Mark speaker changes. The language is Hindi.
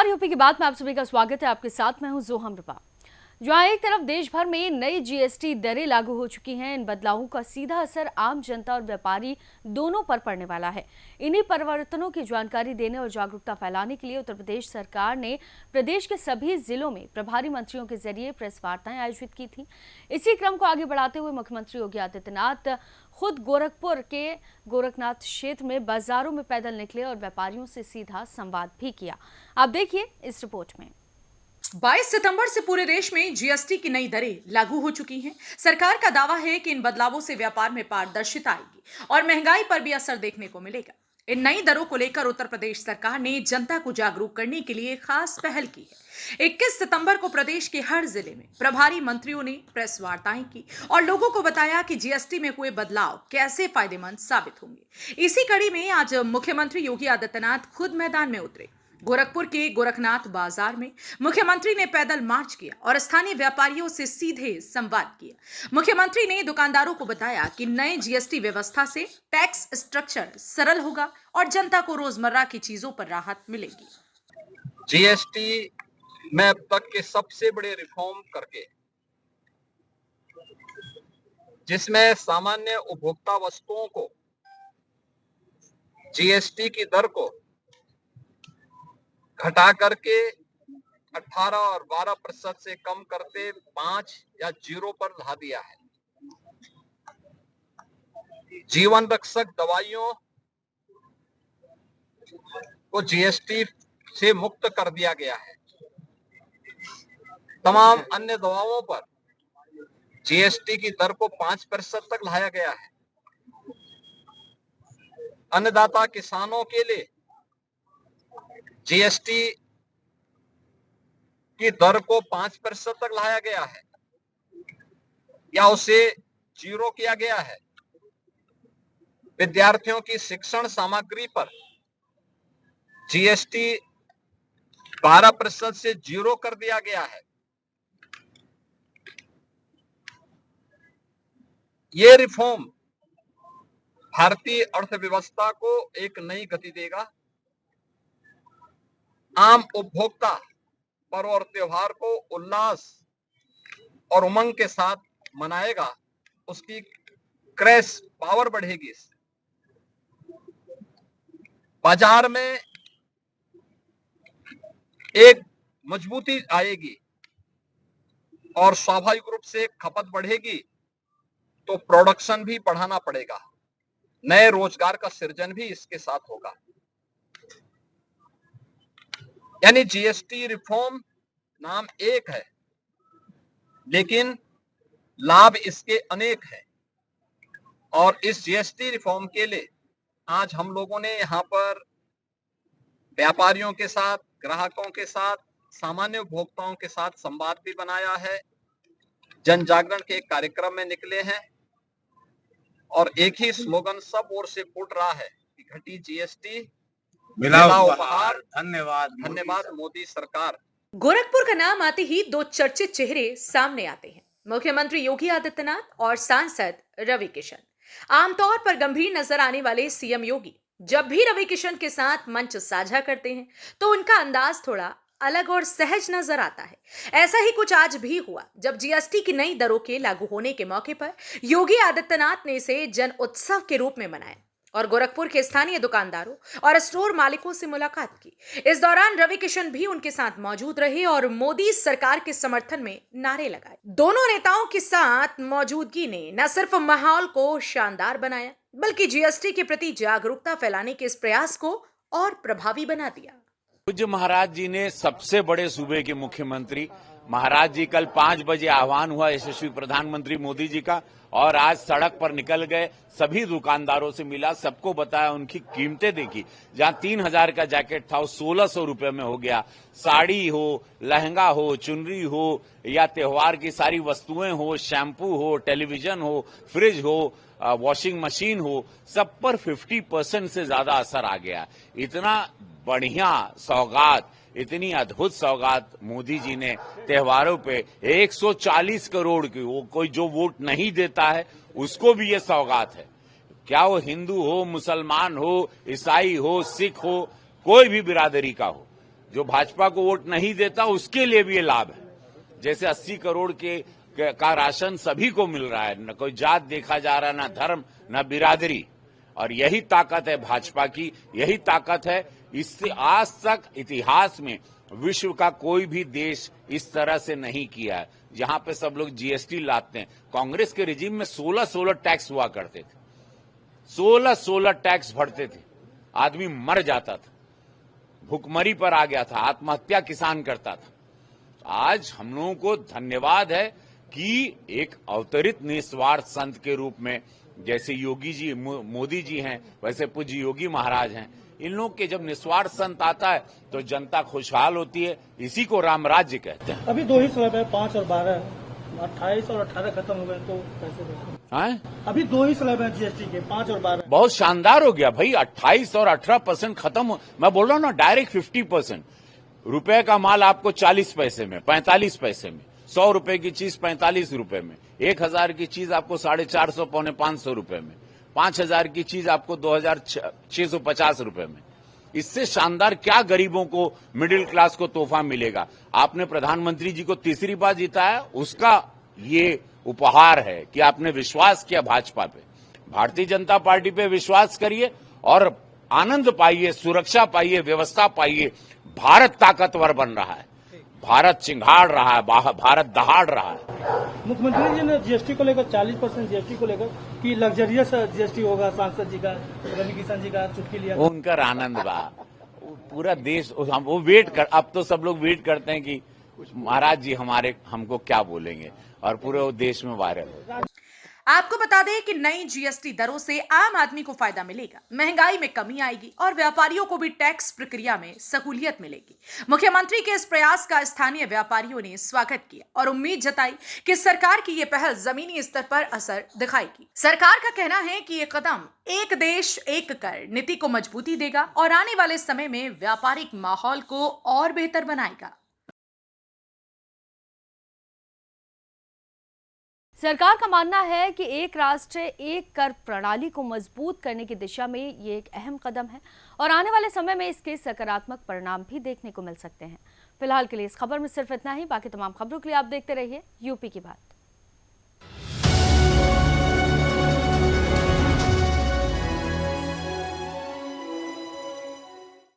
Speaker 1: नमस्कार, यूपी की बात में आप सभी का स्वागत है। आपके साथ मैं हूं जोहम रबा। जहां एक तरफ देश भर में नई जीएसटी दरें लागू हो चुकी हैं, इन बदलावों का सीधा असर आम जनता और व्यापारी दोनों पर पड़ने वाला है। इन्हीं परिवर्तनों की जानकारी देने और जागरूकता फैलाने के लिए उत्तर प्रदेश सरकार ने प्रदेश के सभी जिलों में प्रभारी मंत्रियों के जरिए प्रेस वार्ताएं आयोजित की थी। इसी क्रम को आगे बढ़ाते हुए मुख्यमंत्री योगी आदित्यनाथ खुद गोरखपुर के गोरखनाथ क्षेत्र में बाजारों में पैदल निकले और व्यापारियों से सीधा संवाद भी किया। आप देखिए इस रिपोर्ट में।
Speaker 2: 22 सितंबर से पूरे देश में जीएसटी की नई दरें लागू हो चुकी हैं। सरकार का दावा है कि इन बदलावों से व्यापार में पारदर्शिता आएगी और महंगाई पर भी असर देखने को मिलेगा। इन नई दरों को लेकर उत्तर प्रदेश सरकार ने जनता को जागरूक करने के लिए खास पहल की है। 21 सितंबर को प्रदेश के हर जिले में प्रभारी मंत्रियों ने प्रेस वार्ताएं की और लोगों को बताया कि जीएसटी में हुए बदलाव कैसे फायदेमंद साबित होंगे। इसी कड़ी में आज मुख्यमंत्री योगी आदित्यनाथ खुद मैदान में उतरे। गोरखपुर के गोरखनाथ बाजार में मुख्यमंत्री ने पैदल मार्च किया और स्थानीय व्यापारियों से सीधे संवाद किया। मुख्यमंत्री ने दुकानदारों को बताया कि नए जीएसटी व्यवस्था से टैक्स स्ट्रक्चर सरल होगा और जनता को रोजमर्रा की चीजों पर राहत मिलेगी।
Speaker 3: जीएसटी में अब तक के सबसे बड़े रिफॉर्म करके, जिसमें सामान्य उपभोक्ता वस्तुओं को जीएसटी की दर को घटा करके 18 और 12% से कम करते 5 या 0 पर ला दिया है। जीवन रक्षक दवाइयों को जीएसटी से मुक्त कर दिया गया है। तमाम अन्य दवाओं पर जीएसटी की दर को 5% तक लाया गया है। अन्नदाता किसानों के लिए जीएसटी की दर को 5% तक लाया गया है या उसे 0 किया गया है। विद्यार्थियों की शिक्षण सामग्री पर जीएसटी 12% से 0 कर दिया गया है। ये रिफॉर्म भारतीय अर्थव्यवस्था को एक नई गति देगा। आम उपभोक्ता पर्व और त्योहार को उल्लास और उमंग के साथ मनाएगा, उसकी क्रय पावर बढ़ेगी, बाजार में एक मजबूती आएगी और स्वाभाविक रूप से खपत बढ़ेगी तो प्रोडक्शन भी बढ़ाना पड़ेगा। नए रोजगार का सृजन भी इसके साथ होगा। यानी जीएसटी रिफॉर्म नाम एक है, लेकिन लाभ इसके अनेक हैं। और इस जीएसटी रिफॉर्म के लिए आज हम लोगों ने यहाँ पर व्यापारियों के साथ, ग्राहकों के साथ, सामान्य उपभोक्ताओं के साथ संवाद भी बनाया है। जन जागरण के एक कार्यक्रम में निकले हैं और एक ही स्लोगन सब ओर से फूट रहा है कि घटी जीएसटी मिला उपहार। धन्यवाद मोदी सरकार।
Speaker 2: गोरखपुर का नाम आते ही दो चर्चित चेहरे सामने आते हैं, मुख्यमंत्री योगी आदित्यनाथ और सांसद रवि किशन। आमतौर पर गंभीर नजर आने वाले सीएम योगी जब भी रवि किशन के साथ मंच साझा करते हैं तो उनका अंदाज थोड़ा अलग और सहज नजर आता है। ऐसा ही कुछ आज भी हुआ जब जीएसटी की नई दरों के लागू होने के मौके पर योगी आदित्यनाथ ने इसे जन उत्सव के रूप में मनाया और गोरखपुर के स्थानीय दुकानदारों और स्टोर मालिकों से मुलाकात की। इस दौरान रवि किशन भी उनके साथ मौजूद रहे और मोदी सरकार के समर्थन में नारे लगाए। दोनों नेताओं के साथ मौजूदगी ने न सिर्फ माहौल को शानदार बनाया बल्कि जीएसटी के प्रति जागरूकता फैलाने के इस प्रयास को और प्रभावी बना दिया।
Speaker 4: पूज्य महाराज जी ने सबसे बड़े सूबे के मुख्यमंत्री महाराज जी कल 5 बजे आह्वान हुआ यशस्वी प्रधानमंत्री मोदी जी का और आज सड़क पर निकल गए, सभी दुकानदारों से मिला, सबको बताया, उनकी कीमतें देखी। जहां 3000 का जैकेट था वो 1600 रुपए में हो गया। साड़ी हो, लहंगा हो, चुनरी हो या त्योहार की सारी वस्तुएं हो, शैम्पू हो, टेलीविजन हो, फ्रिज हो, वॉशिंग मशीन हो, सब पर 50% से ज्यादा असर आ गया। इतना बढ़िया सौगात, इतनी अद्भुत सौगात मोदी जी ने त्योहारों पे 140 करोड़ की, वो कोई जो वोट नहीं देता है उसको भी ये सौगात है। क्या वो हिंदू हो, मुसलमान हो, ईसाई हो, सिख हो, कोई भी बिरादरी का हो, जो भाजपा को वोट नहीं देता उसके लिए भी ये लाभ है। जैसे 80 करोड़ का राशन सभी को मिल रहा है, न कोई जात देखा जा रहा, न धर्म, न बिरादरी। और यही ताकत है भाजपा की, यही ताकत है। इससे आज तक इतिहास में विश्व का कोई भी देश इस तरह से नहीं किया है, जहां पे सब लोग जीएसटी लाते हैं। कांग्रेस के रिजीम में 16 टैक्स हुआ करते थे, 16 टैक्स भरते थे, आदमी मर जाता था, भुखमरी पर आ गया था, आत्महत्या किसान करता था। आज हम लोगों को धन्यवाद है कि एक अवतरित निस्वार्थ संत के रूप में जैसे योगी जी, मोदी जी हैं, वैसे पूज्य योगी महाराज हैं। इन लोग के जब निस्वार्थ संत आता है तो जनता खुशहाल होती है। इसी को राम राज्य कहते हैं।
Speaker 5: अभी 2 ही स्लैब है, 5 और 12, 28 और 18 खत्म हो गए तो कैसे देखें? अभी 2 ही स्लैब है जीएसटी के, 5 और 12।
Speaker 4: बहुत शानदार हो गया भाई, 28 और 18% खत्म। मैं बोल रहा हूँ ना, डायरेक्ट 50%। रुपए का माल आपको 40 पैसे में, 45 पैसे में, 100 रुपए की चीज 45 रुपए में, 1000 की चीज आपको 450 पौने 500 रुपए में, 5000 की चीज आपको 2650 रुपए में। इससे शानदार क्या गरीबों को, मिडिल क्लास को तोहफा मिलेगा? आपने प्रधानमंत्री जी को तीसरी बार जिताया, उसका ये उपहार है कि आपने विश्वास किया भाजपा पे। भारतीय जनता पार्टी पे विश्वास करिए और आनंद पाइए, सुरक्षा पाइए, व्यवस्था पाइए। भारत ताकतवर बन रहा है, भारत चिंगाड़ रहा है, भारत दहाड़ रहा है।
Speaker 5: मुख्यमंत्री जी ने जीएसटी को लेकर 40% जीएसटी को लेकर कि लग्जरियस जीएसटी होगा, सांसद जी का, रवि किशन जी का चुटकी लिया।
Speaker 4: वो उनका आनंद बा, पूरा देश वो वेट कर, अब तो सब लोग वेट करते हैं कि महाराज जी हमको क्या बोलेंगे, और पूरे देश में वायरल।
Speaker 2: आपको बता दें कि नई जीएसटी दरों से आम आदमी को फायदा मिलेगा, महंगाई में कमी आएगी और व्यापारियों को भी टैक्स प्रक्रिया में सहूलियत मिलेगी। मुख्यमंत्री के इस प्रयास का स्थानीय व्यापारियों ने स्वागत किया और उम्मीद जताई कि सरकार की ये पहल जमीनी स्तर पर असर दिखाएगी। सरकार का कहना है कि ये कदम एक देश एक कर नीति को मजबूती देगा और आने वाले समय में व्यापारिक माहौल को और बेहतर बनाएगा।
Speaker 1: सरकार का मानना है कि एक राष्ट्र एक कर प्रणाली को मजबूत करने की दिशा में ये एक अहम कदम है और आने वाले समय में इसके सकारात्मक परिणाम भी देखने को मिल सकते हैं। फिलहाल के लिए इस खबर में सिर्फ इतना ही। बाकी तमाम खबरों के लिए आप देखते रहिए यूपी की बात।